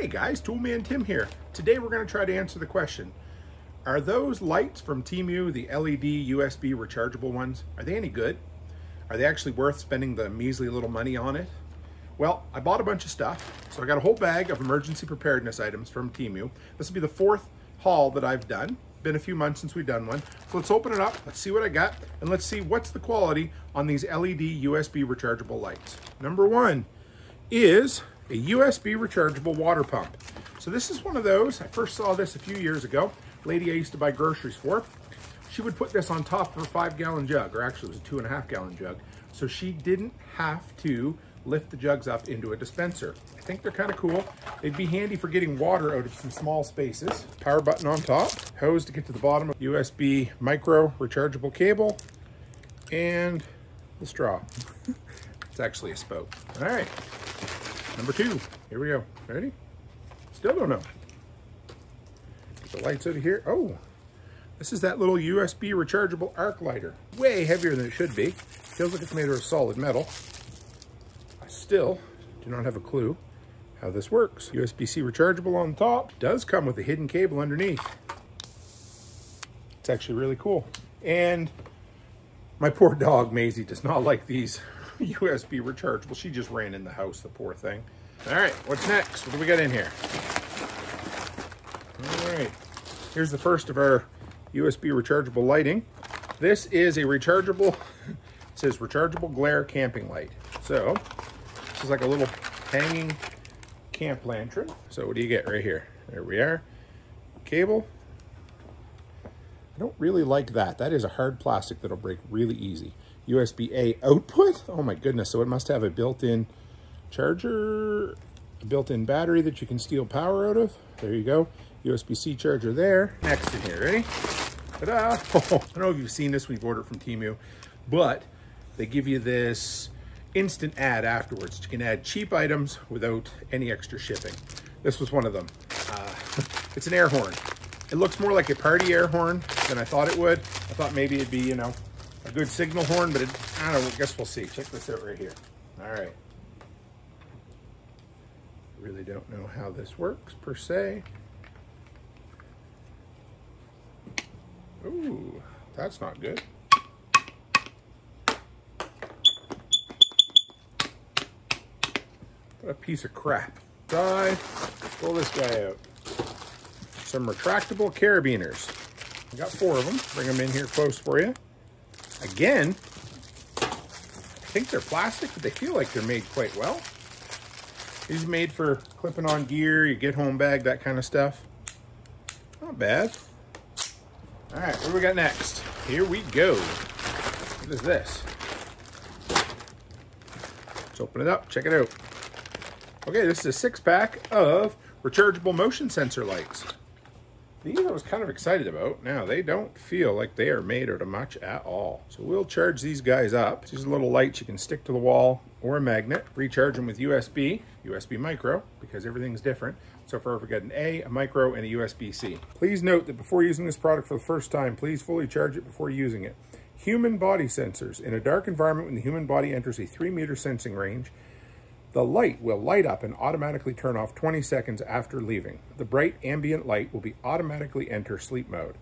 Hey guys, Toolman Tim here. Today we're going to try to answer the question, are those lights from TEMU, the LED USB rechargeable ones, are they any good? Are they actually worth spending the measly little money on it? Well, I bought a bunch of stuff, so I got a whole bag of emergency preparedness items from TEMU. This will be the fourth haul that I've done. Been a few months since we've done one. So let's open it up, let's see what I got, and let's see what's the quality on these LED USB rechargeable lights. Number one is a USB rechargeable water pump. So this is one of those, I first saw this a few years ago. Lady I used to buy groceries for, she would put this on top of her 5-gallon jug, or actually it was a 2.5-gallon jug. So she didn't have to lift the jugs up into a dispenser. I think they're kind of cool. They'd be handy for getting water out of some small spaces. Power button on top, hose to get to the bottom, USB micro rechargeable cable, and the straw. It's actually a spout. All right. Number two, here we go. Ready? Still don't know. Get the lights out of here. Oh, this is that little USB rechargeable arc lighter. Way heavier than it should be. Feels like it's made of solid metal. I still do not have a clue how this works. USB-C rechargeable on top. Does come with a hidden cable underneath. It's actually really cool. And my poor dog, Maisie, does not like these USB rechargeable. She just ran in the house, the poor thing. All right, what's next? What do we got in here? All right, here's the first of our USB rechargeable lighting. This is a rechargeable, it says rechargeable glare camping light. So this is like a little hanging camp lantern. So what do you get right here? There we are. Cable. I don't really like that. That is a hard plastic that'll break really easy. USB-A output. Oh my goodness. So it must have a built-in charger, a built-in battery that you can steal power out of. There you go. USB-C charger there. Next in here, ready? Ta-da! Oh, I don't know if you've seen this when you've ordered from TEMU, but they give you this instant ad afterwards. You can add cheap items without any extra shipping. This was one of them. It's an air horn. It looks more like a party air horn than I thought it would. I thought maybe it'd be, you know, a good signal horn, but I don't know, I guess we'll see. Check this out right here. All right. Really don't know how this works per se. Ooh, that's not good. What a piece of crap. Pull this guy out. Some retractable carabiners. I got 4 of them. Bring them in here close for you. Again, I think they're plastic, but they feel like they're made quite well. These are made for clipping on gear, your get home bag, that kind of stuff. Not bad. All right, what do we got next? Here we go. What is this? Let's open it up, check it out. Okay, this is a 6-pack of rechargeable motion sensor lights. These I was kind of excited about. Now, they don't feel like they are made out of much at all. So we'll charge these guys up. These are little lights you can stick to the wall or a magnet. Recharge them with USB micro, because everything's different. So far we've got an A, a micro, and a USB-C. Please note that before using this product for the first time, please fully charge it before using it. Human body sensors. In a dark environment, when the human body enters a 3-meter sensing range, the light will light up and automatically turn off 20 seconds after leaving. The bright ambient light will automatically enter sleep mode.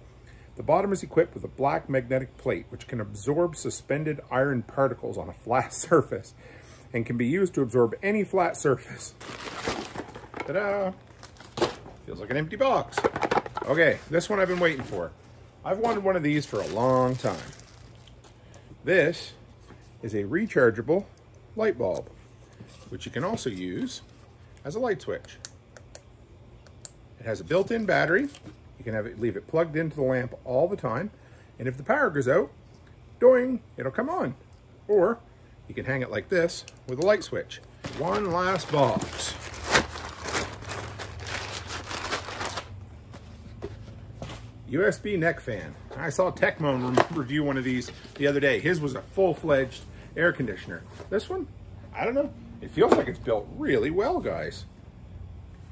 The bottom is equipped with a black magnetic plate which can absorb suspended iron particles on a flat surface and can be used to absorb any flat surface. Ta-da! Feels like an empty box. Okay, this one I've been waiting for. I've wanted one of these for a long time. This is a rechargeable light bulb, which you can also use as a light switch. It has a built-in battery. You can leave it plugged into the lamp all the time. And if the power goes out, doing, it'll come on. Or you can hang it like this with a light switch. One last box. USB neck fan. I saw TEMU review one of these the other day. His was a full-fledged air conditioner. This one, I don't know. It feels like it's built really well, guys.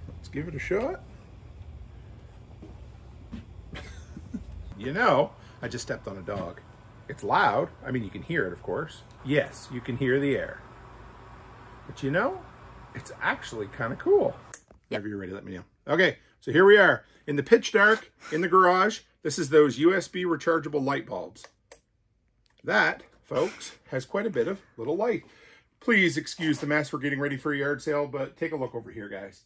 Let's give it a shot. You know, I just stepped on a dog. It's loud. I mean, you can hear it, of course. Yes, you can hear the air. But you know, it's actually kind of cool. Whenever you're ready, let me know. Okay, so here we are in the pitch dark in the garage. This is those USB rechargeable light bulbs. That, folks, has quite a bit of little light. Please excuse the mess. We're getting ready for a yard sale, but take a look over here, guys.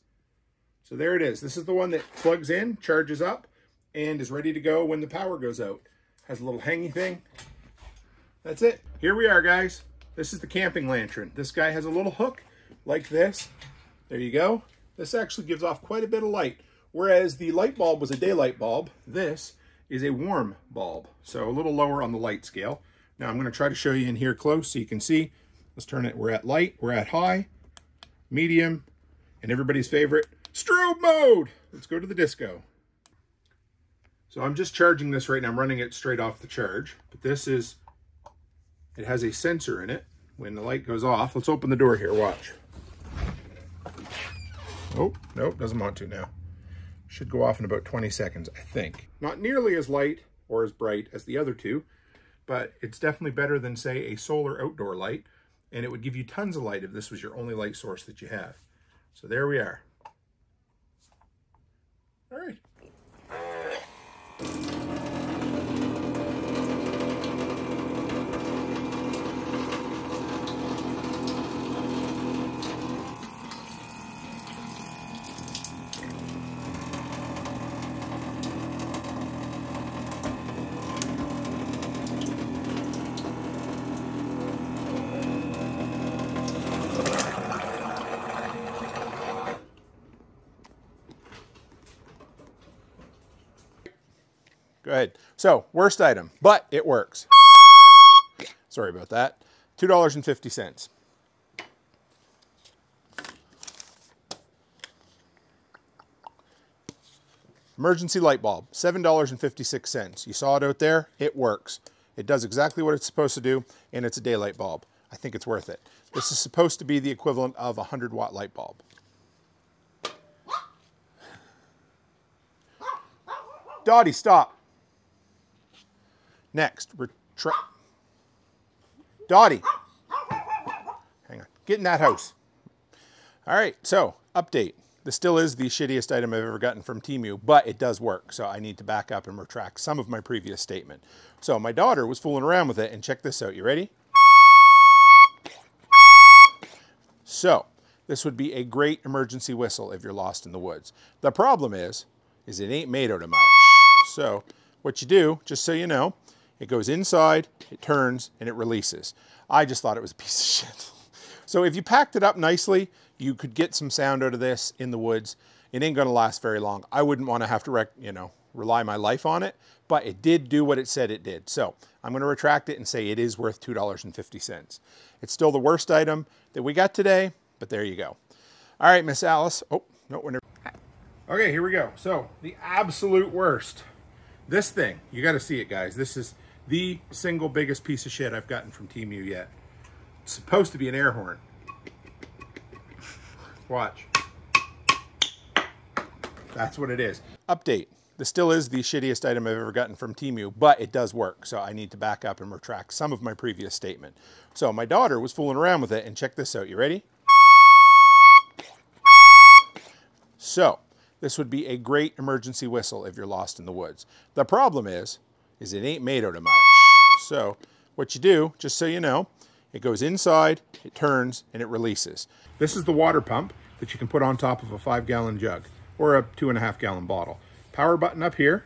So there it is. This is the one that plugs in, charges up, and is ready to go when the power goes out. Has a little hangy thing. That's it. Here we are, guys. This is the camping lantern. This guy has a little hook like this. There you go. This actually gives off quite a bit of light. Whereas the light bulb was a daylight bulb, this is a warm bulb. So a little lower on the light scale. Now I'm going to try to show you in here close so you can see. Let's turn it. We're at light, we're at high, medium, and everybody's favorite, strobe mode. Let's go to the disco. So I'm just charging this right now. I'm running it straight off the charge, but this is, it has a sensor in it. When the light goes off, let's open the door here, watch. Oh, nope, doesn't want to now. Should go off in about 20 seconds, I think. Not nearly as light or as bright as the other two, but it's definitely better than, say, a solar outdoor light, and it would give you tons of light if this was your only light source that you have. So there we are. All right. Go ahead. So, worst item, but it works. Sorry about that. $2.50. Emergency light bulb, $7.56. You saw it out there. It works. It does exactly what it's supposed to do, and it's a daylight bulb. I think it's worth it. This is supposed to be the equivalent of a 100-watt light bulb. Dottie, stop. Next, Dottie, hang on, get in that house. All right, so update. This still is the shittiest item I've ever gotten from TEMU, but it does work. So I need to back up and retract some of my previous statement. So my daughter was fooling around with it, and check this out. You ready? So this would be a great emergency whistle if you're lost in the woods. The problem is it ain't made out of much. So what you do, just so you know, it goes inside, it turns, and it releases. I just thought it was a piece of shit. So if you packed it up nicely, you could get some sound out of this in the woods. It ain't gonna last very long. I wouldn't wanna have to rely my life on it, but it did do what it said it did. So I'm gonna retract it and say it is worth $2.50. It's still the worst item that we got today, but there you go. All right, Miss Alice. Oh, no, we're never. Okay, here we go. So the absolute worst. This thing, you gotta see it, guys. This is the single biggest piece of shit I've gotten from TEMU yet. It's supposed to be an air horn. Watch. That's what it is. Update. This still is the shittiest item I've ever gotten from TEMU, but it does work. So I need to back up and retract some of my previous statement. So my daughter was fooling around with it, and check this out. You ready? So this would be a great emergency whistle if you're lost in the woods. The problem is it ain't made out of much. So what you do, just so you know, it goes inside, it turns, and it releases. This is the water pump that you can put on top of a 5-gallon jug or a 2.5-gallon bottle. Power button up here,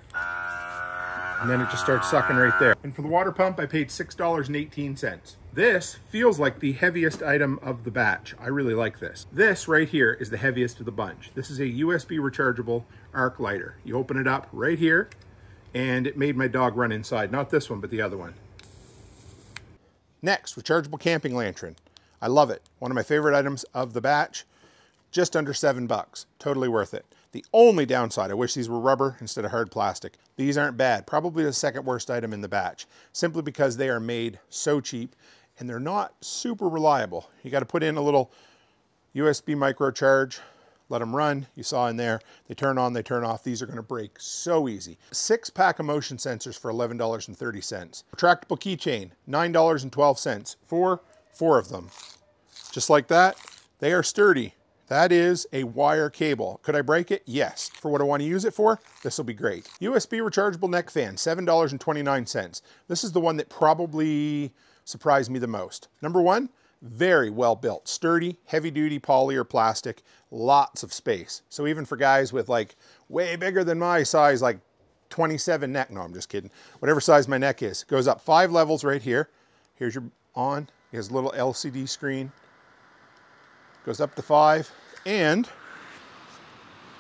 and then it just starts sucking right there. And for the water pump, I paid $6.18. This feels like the heaviest item of the batch. I really like this. This right here is the heaviest of the bunch. This is a USB rechargeable arc lighter. You open it up right here, and it made my dog run inside. Not this one, but the other one. Next, rechargeable camping lantern. I love it. One of my favorite items of the batch. Just under $7. Totally worth it. The only downside, I wish these were rubber instead of hard plastic. These aren't bad. Probably the second worst item in the batch, simply because they are made so cheap and they're not super reliable. You got to put in a little USB micro charge, let them run. You saw in there, they turn on, they turn off. These are going to break so easy. 6-pack of motion sensors for $11.30. Retractable keychain, $9.12 for 4 of them. Just like that, they are sturdy That is a wire cable. Could I break it? Yes. For what I want to use it for, this will be great. USB rechargeable neck fan, $7.29. This is the one that probably surprised me the most. Number one, very well built, sturdy, heavy duty poly or plastic, lots of space. So even for guys with like way bigger than my size, like 27 neck, no, I'm just kidding. Whatever size my neck is, goes up 5 levels right here. Here's your on, it has a little LCD screen. Goes up to 5, and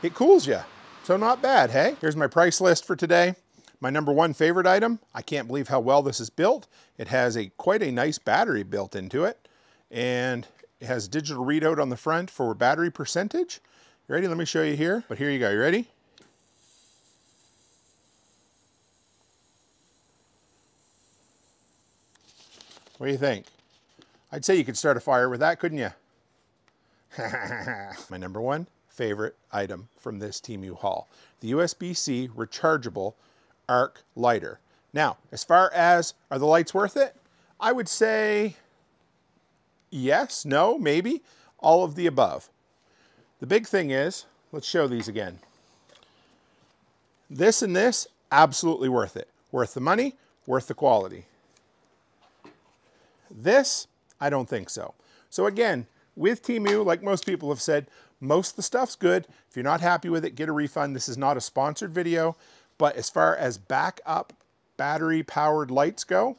it cools you. So not bad, hey? Here's my price list for today. My number one favorite item, I can't believe how well this is built. It has quite a nice battery built into it, and it has digital readout on the front for battery percentage. You ready? Let me show you here. But here you go, you ready? What do you think? I'd say you could start a fire with that, couldn't you? My number one favorite item from this TEMU haul, the USB-C rechargeable arc lighter. Now, as far as are the lights worth it? I would say yes, no, maybe, all of the above. The big thing is, let's show these again. This and this, absolutely worth it. Worth the money, worth the quality. This, I don't think so. So again, with TEMU, like most people have said, most of the stuff's good. If you're not happy with it, get a refund. This is not a sponsored video, but as far as backup battery-powered lights go,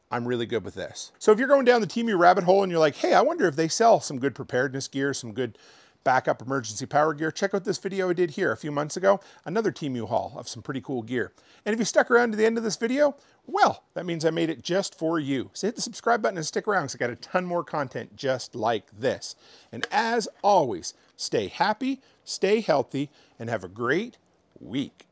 I'm really good with this. So if you're going down the TEMU rabbit hole and you're like, hey, I wonder if they sell some good preparedness gear, some good backup emergency power gear, check out this video I did here a few months ago, another TEMU haul of some pretty cool gear. And if you stuck around to the end of this video, well, that means I made it just for you. So hit the subscribe button and stick around because I got a ton more content just like this. And as always, stay happy, stay healthy, and have a great week.